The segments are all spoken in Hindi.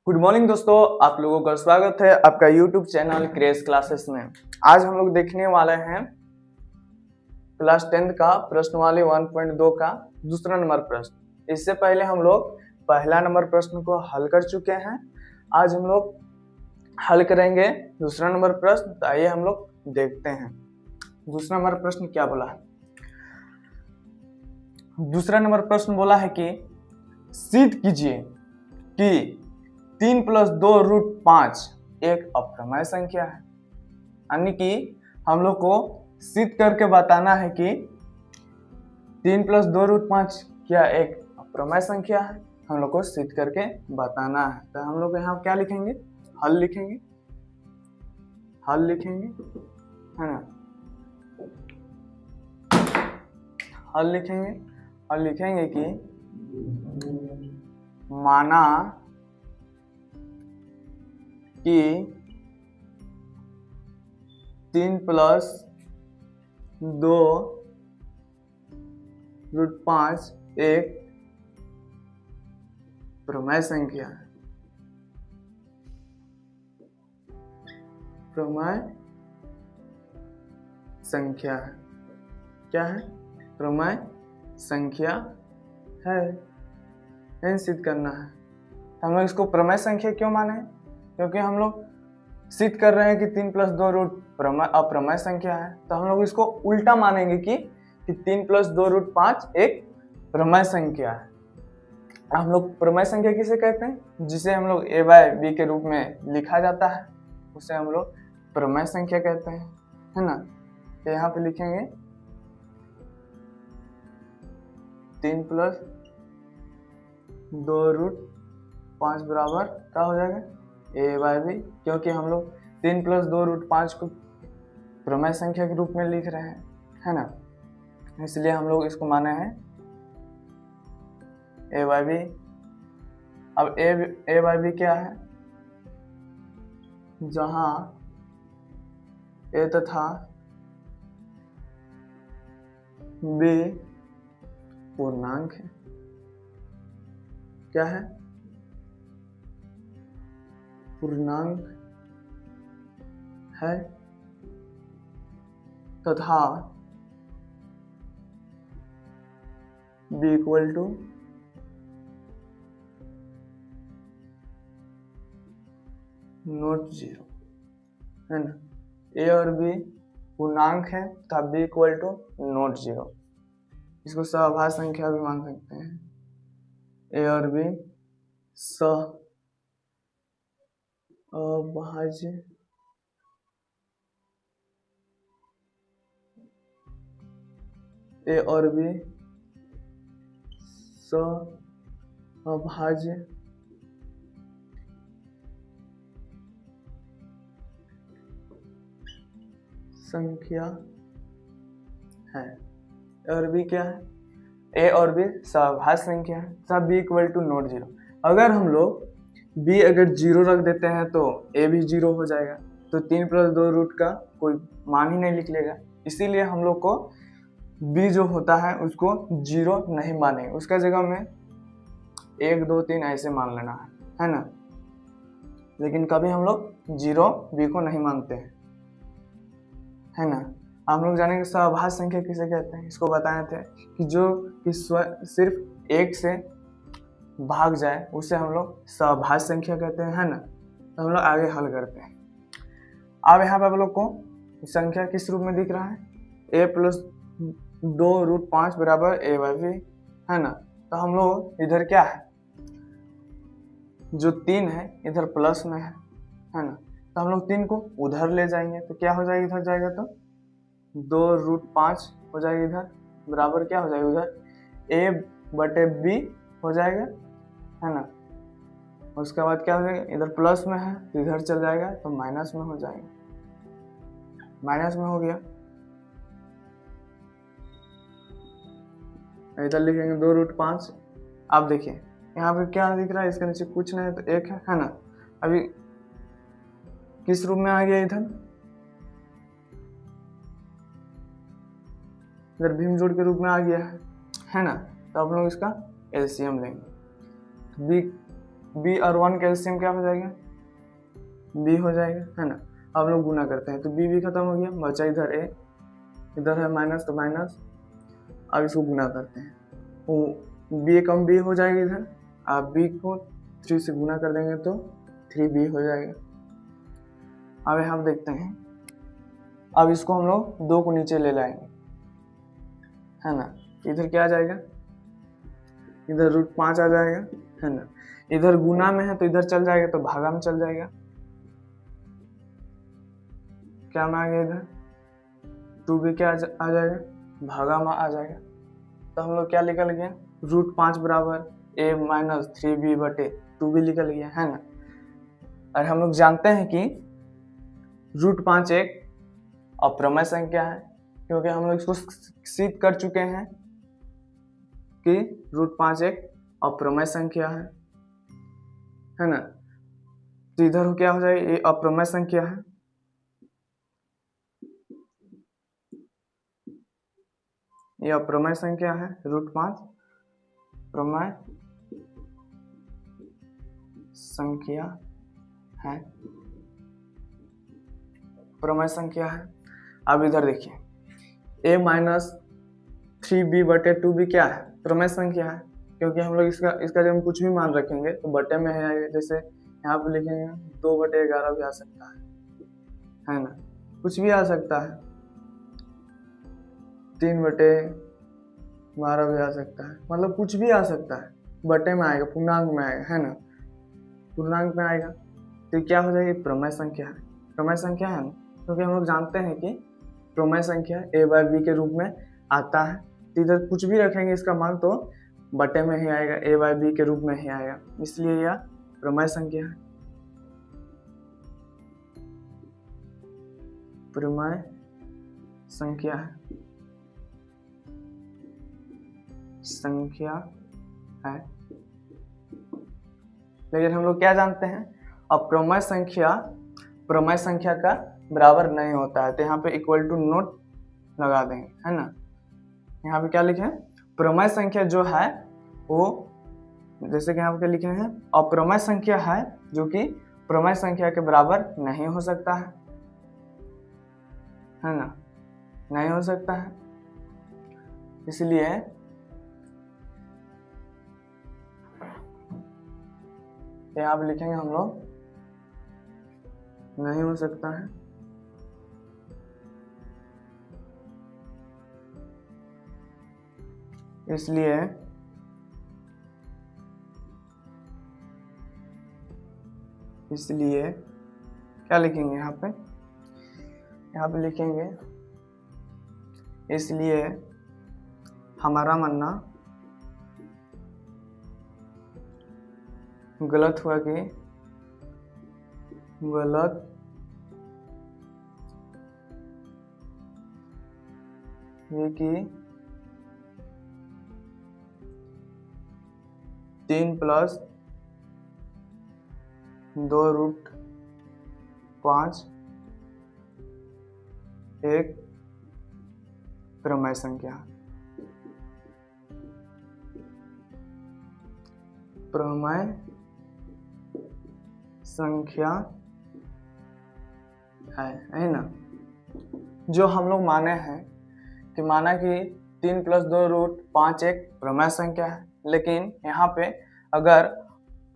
गुड मॉर्निंग दोस्तों, आप लोगों का स्वागत है आपका यूट्यूब चैनल क्रेज क्लासेस में। आज हम लोग देखने वाले हैं क्लास 10th का प्रश्नवाली 1.2 का दूसरा नंबर प्रश्न। इससे पहले हम लोग पहला नंबर प्रश्न को हल कर चुके हैं। आज हम लोग हल करेंगे दूसरा नंबर प्रश्न। तो आइए हम लोग देखते हैं दूसरा नंबर प्रश्न क्या बोला है। दूसरा नंबर प्रश्न बोला है कि सिद्ध कीजिए कि 3 + 2√5 एक अप्रमेय संख्या है। यानी कि हम लोग को सिद्ध करके बताना है कि 3 + 2√5 क्या एक अप्रमेय संख्या है। हम लोग को सिद्ध करके बताना है। तो हम लोग यहाँ क्या लिखेंगे, हल लिखेंगे, है ना। हल लिखेंगे कि माना कि 3 + 2√5 एक प्रमेय संख्या है। क्या है? प्रमेय संख्या है। सिद्ध करना है। हम लोग इसको प्रमेय संख्या क्यों माने? क्योंकि हम लोग सिद्ध कर रहे हैं कि 3 + 2 अप्रमेय संख्या है। तो हम लोग इसको उल्टा मानेंगे कि 3 + 2√5 एक प्रमेय संख्या है। हम लोग प्रमेय संख्या किसे कहते हैं? जिसे हम लोग a/b के रूप में लिखा जाता है, उसे हम लोग प्रमेय संख्या कहते हैं, है ना। तो यहाँ पे लिखेंगे 3 + 2√5 बराबर क्या हो जाएगा, a/b। क्योंकि हम लोग 3 + 2√5 को प्रमेय संख्या के रूप में लिख रहे हैं, है ना। इसलिए हम लोग इसको माने हैं a/b। अब a/b क्या है? जहां a तथा b पूर्णांक है। क्या है? पूर्णांक है तथा b = (0) है ना। a और b पूर्णांक है तथा b = (0). इसको सहभाज्य संख्या भी मान सकते हैं। a और b अभाज्य a और b अभाज्य संख्या है। और b क्या है? a और b सहभाज्य संख्या है तथा b = (0). अगर हम लोग b अगर 0 रख देते हैं तो a भी 0 हो जाएगा। तो 3 + 2 का कोई मान ही नहीं लिख लेगा। इसीलिए हम लोग को b जो होता है उसको 0 नहीं मानेंगे, उसका जगह में 1 2 3 ऐसे मान लेना है ना। लेकिन कभी हम लोग 0 b को नहीं मानते हैं, है ना। हम लोग जानेंगे सहभाज्य संख्या किसे कहते हैं। इसको बताए थे कि जो कि सिर्फ 1 से भाग जाए उसे हम लोग सहभाज्य संख्या कहते हैं, है ना। तो हम लोग आगे हल करते हैं। अब यहाँ पे आप लोग को संख्या किस रूप में दिख रहा है? a + 2√5 बराबर a/b, है ना। तो हम लोग इधर क्या है, जो 3 है इधर प्लस में है ना। तो हम लोग 3 को उधर ले जाएंगे तो क्या हो जाएगा, इधर जाएगा तो 2√5 हो जाएगा इधर, बराबर क्या हो जाएगा उधर a/b हो जाएगा, है ना। उसके बाद क्या हो जाएगा, इधर प्लस में है तो इधर चल जाएगा तो माइनस में हो जाएगा। माइनस में हो गया, इधर लिखेंगे 2√5। अब देखिए यहाँ पे क्या दिख रहा है, इसके नीचे कुछ नहीं तो 1 है ना। अभी किस रूप में आ गया, इधर भीम जोड़ के रूप में आ गया है ना। तो आप लोग इसका एलसीएम लेंगे। b और 1 का एलसीएम क्या हो जाएगा, b हो जाएगा, है ना। अब लोग गुना करते हैं तो b भी खत्म हो गया, बचा इधर a, इधर है माइनस तो माइनस। अब इसको गुना करते हैं तो b कम b हो जाएगा इधर, आप b को 3 से गुना कर देंगे तो 3b हो जाएगा। अब यहाँ देखते हैं, अब इसको हम लोग 2 को नीचे ले लाएंगे, है ना। इधर क्या आ जाएगा, इधर √5 आ जाएगा, है ना। इधर गुना में है तो इधर चल जाएगा तो भागा में चल जाएगा, क्या में आ गया इधर 2b क्या आ जाएगा, भागा में आ जाएगा। तो हम लोग क्या निकल गया, √5 बराबर a माइनस 3b बटे 2b निकल गया, है ना। और हम लोग जानते हैं कि √5 एक अप्रमेय संख्या है, क्योंकि हम लोग इसको सिद्ध कर चुके हैं कि √5 एक अप्रमेय संख्या है ना। तो इधर क्या हो जाएगा, ये अप्रमेय संख्या है, ये अप्रमेय संख्या है, √5 प्रमेय संख्या है, प्रमेय संख्या है। अब इधर देखिए a माइनस 3b बटे 2b क्या है, प्रमेय संख्या है, क्योंकि हम लोग इसका जब हम कुछ भी मान रखेंगे तो बटे में है, जैसे यहाँ पे लिखेंगे 2/11 भी आ सकता है ना, कुछ भी आ सकता है, 3/12 भी आ सकता है, मतलब कुछ भी आ सकता है, बटे में आएगा, पूर्णांक में आएगा, है ना, पूर्णांक में आएगा। तो क्या हो जाएगी, प्रमेय संख्या है, प्रमेय संख्या है ना, क्योंकि हम लोग जानते हैं कि प्रमेय संख्या a/b के रूप में आता है। तो इधर कुछ भी रखेंगे इसका मान तो बटे में ही आएगा, a/b के रूप में ही आएगा, इसलिए यह प्रमेय संख्या है, प्रमेय संख्या है, संख्या है। लेकिन हम लोग क्या जानते हैं, अप्रमेय संख्या प्रमेय संख्या का बराबर नहीं होता है, तो यहाँ पे इक्वल टू नोट लगा देंगे, है ना। यहाँ पे क्या लिखे हैं, प्रमेय संख्या जो है वो, जैसे कि यहाँ पे लिखे हैं, अप्रमेय संख्या है जो कि प्रमेय संख्या के बराबर नहीं हो सकता है ना, नहीं हो सकता है। इसलिए यहाँ पे लिखेंगे हम लोग नहीं हो सकता है, इसलिए क्या लिखेंगे यहाँ पे लिखेंगे, इसलिए हमारा मानना गलत हुआ कि गलत ये कि 3 + 2√5 एक प्रमेय संख्या, प्रमेय संख्या है ना। जो हम लोग माने हैं कि माना कि 3 + 2√5 एक प्रमेय संख्या है, लेकिन यहाँ पे अगर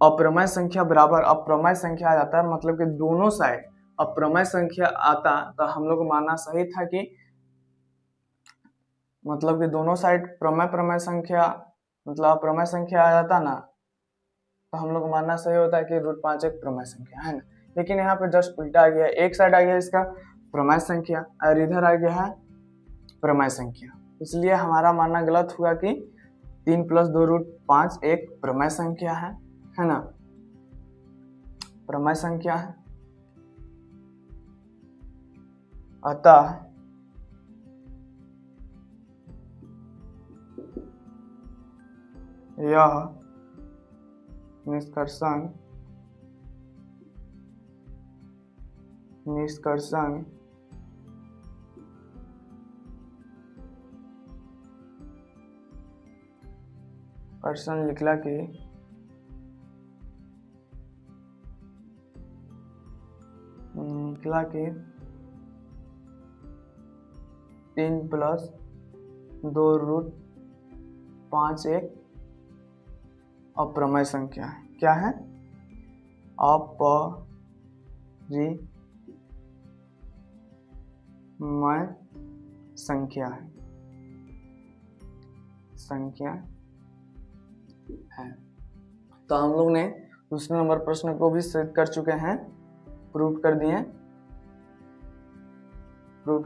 अप्रमेय संख्या बराबर अप्रमेय संख्या आ जाता है, मतलब कि दोनों साइड अप्रमेय संख्या आता, तो हम लोग मानना सही था कि मतलब कि दोनों साइड प्रमेय संख्या मतलब अप्रमेय संख्या आ जाता ना, तो हम लोग मानना सही होता है कि √5 एक प्रमेय संख्या है ना। लेकिन यहाँ पे जस्ट उल्टा आ गया, एक साइड आ गया इसका प्रमेय संख्या और इधर आ गया है प्रमेय संख्या, इसलिए हमारा मानना गलत हुआ कि 3 + 2√5 एक प्रमेय संख्या है ना, प्रमेय संख्या है। अतः यह निष्कर्षण निकला कि निकला कि 3+2√5 एक अप्रमेय संख्या है। क्या है? अपरिमेय संख्या है, तो हम लोग ने दूसरे नंबर प्रश्न को भी सिद्ध कर चुके हैं, प्रूव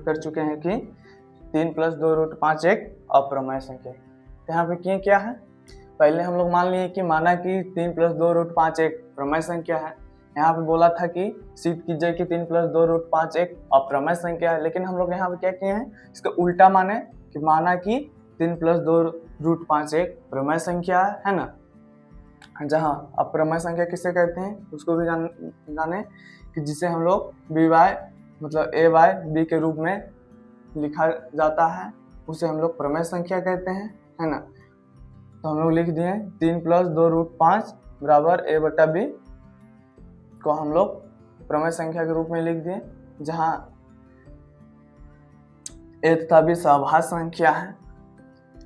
कर चुके हैं कि 3+2√5 एक अप्रमेय संख्या। तो यहाँ पे क्या है, पहले हम लोग मान लिए कि माना कि 3+2√5 एक प्रमेय संख्या है। यहाँ पे बोला था कि सिद्ध कीजिए कि 3+2√5 एक अप्रमेय संख्या है, लेकिन हम लोग यहाँ पे क्या किए हैं, इसका उल्टा माने कि माना कि 3+2√5 एक प्रमेय संख्या है ना। जहाँ अप्रमेय संख्या किसे कहते हैं उसको भी जाने कि जिसे हम लोग बी वाई मतलब ए वाई बी के रूप में लिखा जाता है, उसे हम लोग प्रमेय संख्या कहते हैं, है ना। तो हम लोग लिख दिए 3+2√5 बराबर ए बटा बी को हम लोग प्रमेय संख्या के रूप में लिख दिए, जहाँ ए तथा बी सहभाज्य संख्या है।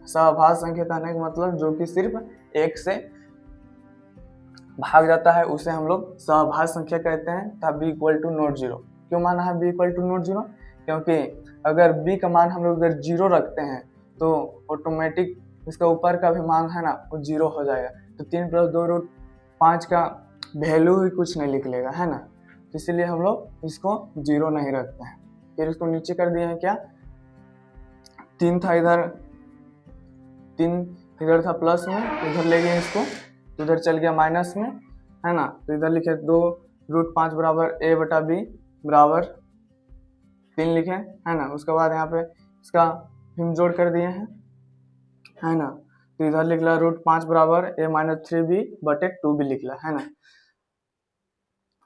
सहभाज्य संख्या कहने का मतलब जो कि सिर्फ एक से भाग जाता है उसे हम लोग सहभाज्य संख्या कहते हैं। तथा b = नॉट जीरो। क्यों माना है b = नॉट जीरो? क्योंकि अगर b का मान हम लोग अगर जीरो रखते हैं तो ऑटोमेटिक इसका ऊपर का भी मान है ना वो जीरो हो जाएगा। तो 3+2√5 का वैल्यू ही कुछ नहीं निकलेगा, है ना। तो इसीलिए हम लोग इसको जीरो नहीं रखते हैं। फिर इसको नीचे कर दिए हैं, क्या 3 था इधर था प्लस में, इधर ले गए इसको, तो इधर चल गया माइनस में, है ना। तो इधर लिखे 2√5 बराबर ए बटा बी बराबर 3 लिखे, है ना। उसके बाद यहाँ पे इसका हम जोड़ कर दिए हैं, है ना। तो इधर लिख ला √5 बराबर a-3b बटे 2b लिख ला, है ना,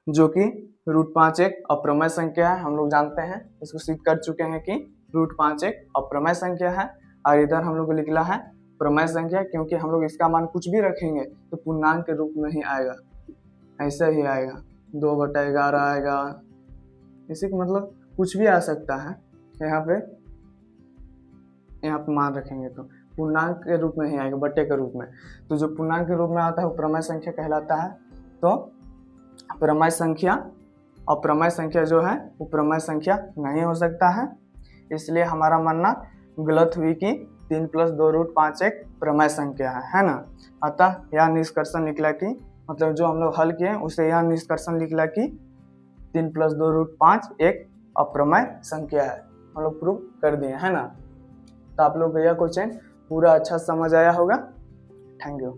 जो कि √5 एक अप्रमेय संख्या है। हम लोग जानते हैं, इसको सिद्ध कर चुके हैं कि √5 एक अप्रमेय संख्या है। और इधर हम लोग को लिखला है प्रमेय संख्या, क्योंकि हम लोग इसका मान कुछ भी रखेंगे तो पूर्णांक के रूप में ही आएगा, ऐसा ही आएगा, 2/11 आएगा, इसी का मतलब कुछ भी आ सकता है। यहाँ पे मान रखेंगे तो पूर्णांक के रूप में ही आएगा, बटे के रूप में। तो जो पूर्णांक के रूप में आता है वो प्रमेय संख्या कहलाता है। तो प्रमेय संख्या अप्रमेय संख्या जो है वो प्रमेय संख्या नहीं हो सकता है, इसलिए हमारा मानना गलत हुई कि 3+2√5 एक प्रमेय संख्या है ना। अतः यह निष्कर्षण निकला कि मतलब जो हम लोग हल किए उसे यह निष्कर्षण निकला कि 3+2√5 एक अप्रमेय संख्या है। हम लोग प्रूव कर दिए, है ना। तो आप लोग को यह क्वेश्चन पूरा अच्छा समझ आया होगा। Thank you.